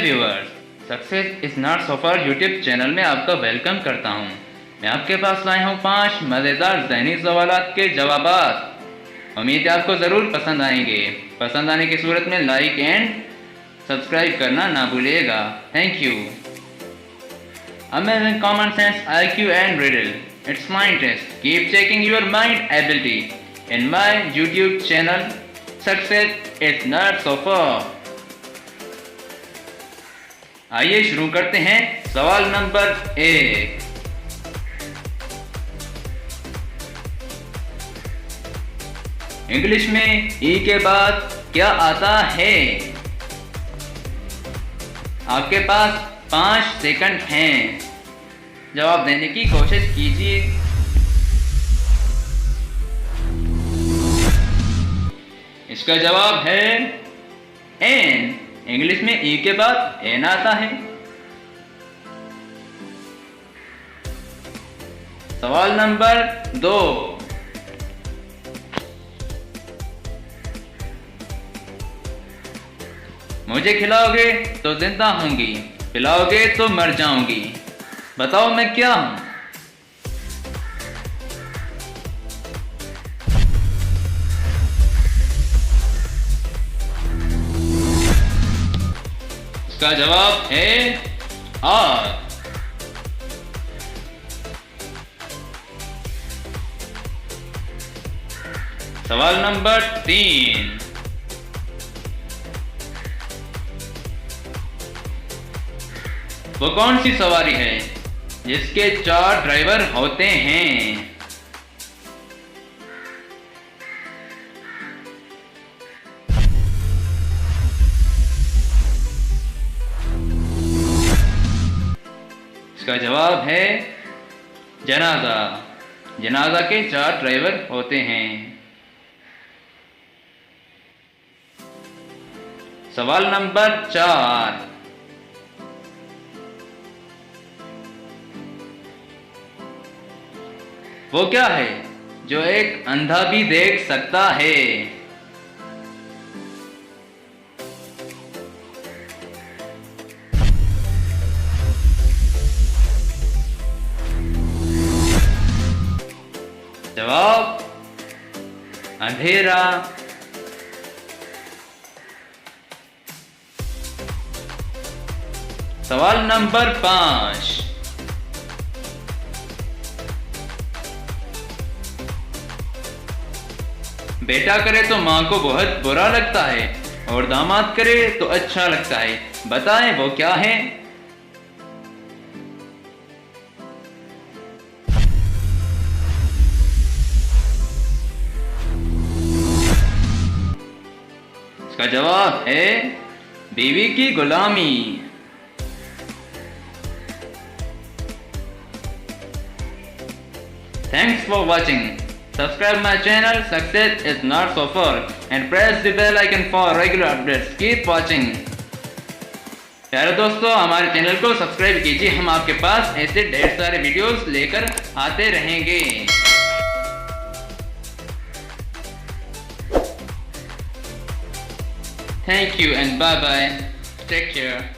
Viewers, success is not so far YouTube channel में आपका welcome करता हूं। मैं आपके पास लाया हूं 5 मज़ेदार ज़हनी सवालात के जवाबात। उम्मीद है आपको ज़रूर पसंद आएंगे। पसंद आने की सूरत में लाइक एंड सब्सक्राइब करना ना भूलिएगा। Thank you. Amazing common sense, IQ and riddle. It's mind test. Keep checking your mind ability in my YouTube channel. Success is not so far. आइए शुरू करते हैं। सवाल नंबर 1। इंग्लिश में ई के बाद क्या आता है? आपके पास 5 सेकंड हैं, जवाब देने की कोशिश कीजिए। इसका जवाब है एन। इंग्लिश में ई के बाद एन आता है। सवाल नंबर 2। मुझे खिलाओगे तो जिंदा होंगी, पिलाओगे तो मर जाऊंगी, बताओ मैं क्या हूं? इसका जवाब है आग। सवाल नंबर 3। वो कौन सी सवारी है जिसके 4 ड्राइवर होते हैं? इसका जवाब है जनाजा। जनाजा के 4 ड्राइवर होते हैं। सवाल नंबर 4। वो क्या है जो एक अंधा भी देख सकता है? जवाब अंधेरा। सवाल नंबर 5। बेटा करे तो माँ को बहुत बुरा लगता है और दामाद करे तो अच्छा लगता है, बताएं वो क्या है? इसका जवाब है बीवी की गुलामी। Thanks for watching. Subscribe my channel Success is not so far and press the bell icon for regular updates. Keep watching. प्यारे दोस्तों, हमारे चैनल को सब्सक्राइब कीजिए। हम आपके पास ऐसे ढेर सारे वीडियोस लेकर आते रहेंगे। Thank you and bye bye. Take care.